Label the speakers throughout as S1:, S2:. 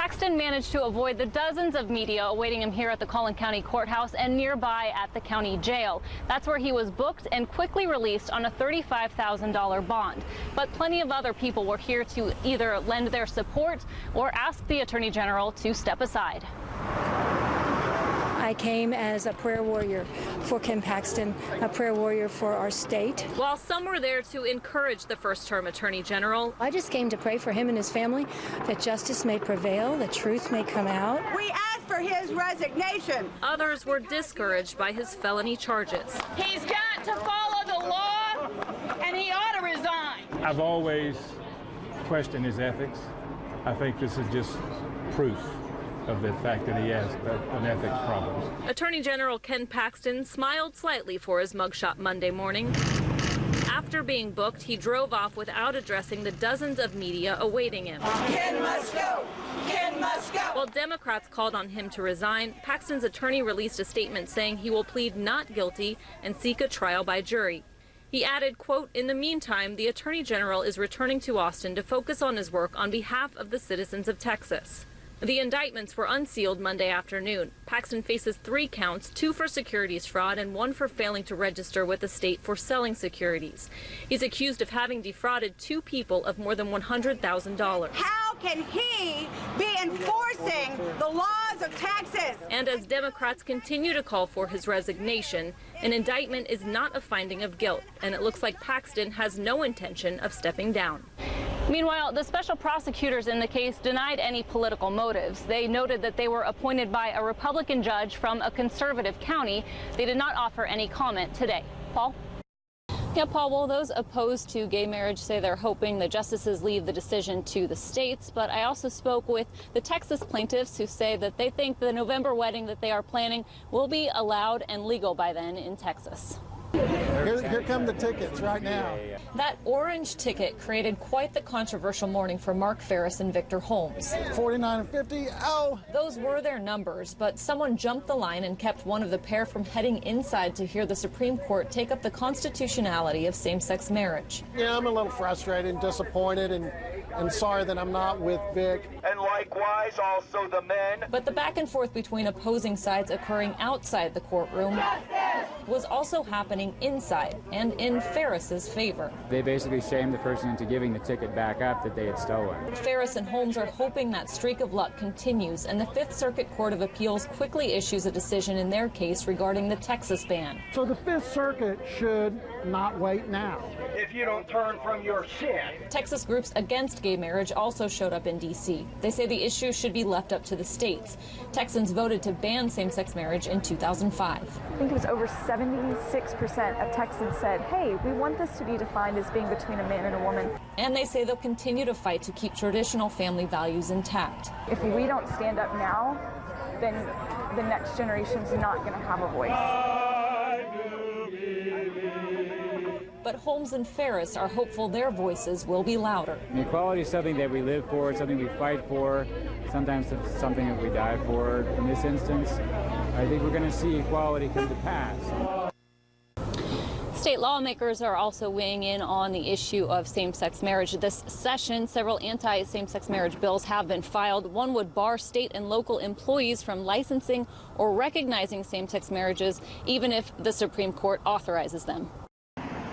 S1: Paxton managed to avoid the dozens of media awaiting him here at the Collin County Courthouse and nearby at the county jail. That's where he was booked and quickly released on a $35,000 bond. But plenty of other people were here to either lend their support or ask the Attorney General to step aside.
S2: I came as a prayer warrior for Ken Paxton, a prayer warrior for our state.
S1: While some were there to encourage the first-term Attorney General,
S2: I just came to pray for him and his family, that justice may prevail, the truth may come out.
S3: We ask for his resignation.
S1: Others were discouraged by his felony charges.
S3: He's got to follow the law, and he ought to resign.
S4: I've always questioned his ethics. I think this is just proof of the fact that he has an ethics problem.
S1: Attorney General Ken Paxton smiled slightly for his mugshot Monday morning. After being booked, he drove off without addressing the dozens of media awaiting him.
S3: Ken must go! Ken must go!
S1: While Democrats called on him to resign, Paxton's attorney released a statement saying he will plead not guilty and seek a trial by jury. He added, quote, "In the meantime, the Attorney General is returning to Austin to focus on his work on behalf of the citizens of Texas." The indictments were unsealed Monday afternoon. Paxton faces 3 counts, 2 for securities fraud and 1 for failing to register with the state for selling securities. He's accused of having defrauded 2 people of more than $100,000.
S3: How can he be enforcing the laws of Texas?
S1: And as Democrats continue to call for his resignation, an indictment is not a finding of guilt, and it looks like Paxton has no intention of stepping down. Meanwhile, the special prosecutors in the case denied any political motives. They noted that they were appointed by a Republican judge from a conservative county. They did not offer any comment today. Paul? Yeah, Paul, well, those opposed to gay marriage say they're hoping the justices leave the decision to the states. But I also spoke with the Texas plaintiffs who say that they think the November wedding that they are planning will be allowed and legal by then in Texas.
S5: Here come the tickets right now.
S1: That orange ticket created quite the controversial morning for Mark Ferris and Victor Holmes.
S5: 49 and 50, oh!
S1: Those were their numbers, but someone jumped the line and kept one of the pair from heading inside to hear the Supreme Court take up the constitutionality of same-sex marriage.
S5: Yeah, I'm a little frustrated and disappointed and sorry that I'm not with Vic.
S6: And likewise, also the men.
S1: But the back and forth between opposing sides occurring outside the courtroom was also happening inside and in Ferris's favor.
S7: They basically shamed the person into giving the ticket back up that they had stolen.
S1: Ferris and Holmes are hoping that streak of luck continues, and the Fifth Circuit Court of Appeals quickly issues a decision in their case regarding the Texas ban.
S5: So the Fifth Circuit should not wait now.
S6: If you don't turn from your sin.
S1: Texas groups against gay marriage also showed up in D.C. They say the issue should be left up to the states. Texans voted to ban same-sex marriage in 2005.
S8: I think it was over 76% of Texans said, hey, we want this to be defined as being between a man and a woman.
S1: And they say they'll continue to fight to keep traditional family values intact.
S8: If we don't stand up now, then the next generation's not going to have a voice.
S1: But Holmes and Ferris are hopeful their voices will be louder.
S7: And equality is something that we live for, something we fight for, sometimes it's something that we die for. In this instance, I think we're going to see equality come to pass.
S1: State lawmakers are also weighing in on the issue of same-sex marriage. This session, several anti-same-sex marriage bills have been filed. One would bar state and local employees from licensing or recognizing same-sex marriages, even if the Supreme Court authorizes them.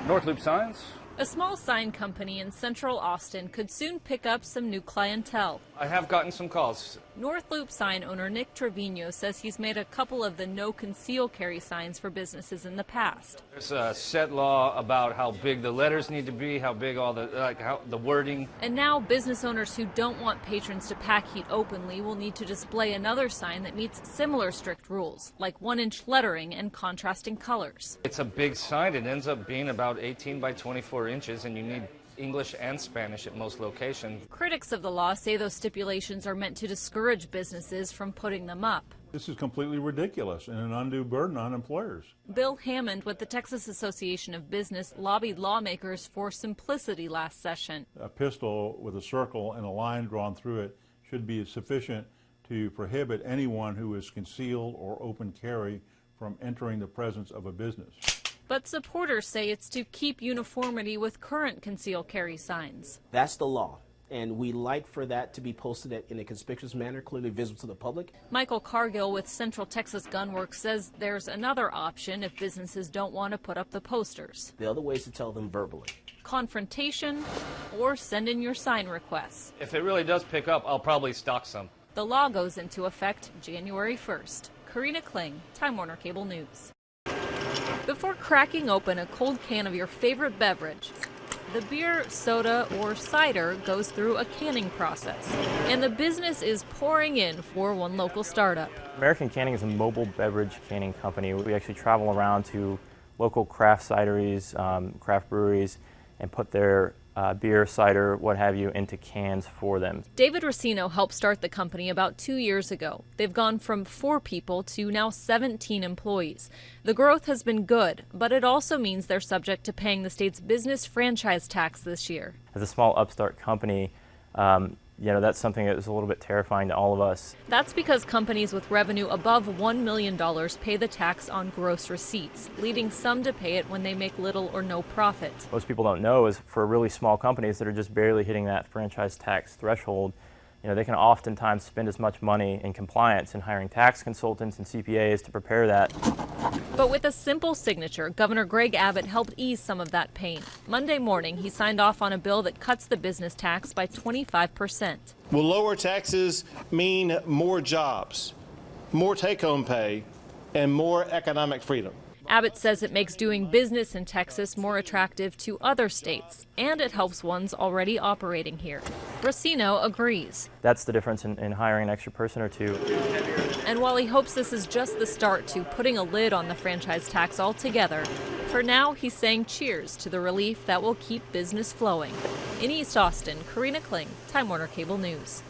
S9: North Loop Signs.
S1: A small sign company in central Austin could soon pick up some new clientele.
S9: I have gotten some calls.
S1: North Loop sign owner Nick Trevino says he's made a couple of the no conceal carry signs for businesses in the past.
S9: There's a set law about how big the letters need to be, how big all the wording.
S1: And now business owners who don't want patrons to pack heat openly will need to display another sign that meets similar strict rules, like 1-inch lettering and contrasting colors.
S9: It's a big sign. It ends up being about 18 by 24 inches, and you need English and Spanish at most locations.
S1: Critics of the law say those stipulations are meant to discourage businesses from putting them up.
S4: This is completely ridiculous and an undue burden on employers.
S1: Bill Hammond with the Texas Association of Business lobbied lawmakers for simplicity last session.
S4: A pistol with a circle and a line drawn through it should be sufficient to prohibit anyone who is concealed or open carry from entering the presence of a business.
S1: But supporters say it's to keep uniformity with current conceal carry signs.
S10: That's the law. And we like for that to be posted in a conspicuous manner, clearly visible to the public.
S1: Michael Cargill with Central Texas Gunworks says there's another option if businesses don't want to put up the posters.
S10: The other way is to tell them verbally.
S1: Confrontation or send in your sign requests.
S9: If it really does pick up, I'll probably stock some.
S1: The law goes into effect January 1st. Karina Kling, Time Warner Cable News. Before cracking open a cold can of your favorite beverage, the beer, soda, or cider goes through a canning process, and the business is pouring in for one local startup.
S11: American Canning is a mobile beverage canning company. We actually travel around to local craft cideries, craft breweries, and put their beer, cider, what have you, into cans for them.
S1: David Racino helped start the company about 2 years ago. They've gone from 4 people to now 17 employees. The growth has been good, but it also means they're subject to paying the state's business franchise tax this year.
S11: As a small upstart company, that's something that is a little bit terrifying to all of us.
S1: That's because companies with revenue above $1 million pay the tax on gross receipts, leading some to pay it when they make little or no profit.
S11: Most people don't know is for really small companies that are just barely hitting that franchise tax threshold, they can oftentimes spend as much money in compliance and hiring tax consultants and CPAs to prepare that.
S1: But with a simple signature, Governor Greg Abbott helped ease some of that pain. Monday morning, he signed off on a bill that cuts the business tax by 25%.
S12: Will lower taxes mean more jobs, more take-home pay, and more economic freedom?
S1: Abbott says it makes doing business in Texas more attractive to other states, and it helps ones already operating here. Racino agrees.
S11: That's the difference in hiring an extra person or two.
S1: And while he hopes this is just the start to putting a lid on the franchise tax altogether, for now he's saying cheers to the relief that will keep business flowing. In East Austin, Karina Kling, Time Warner Cable News.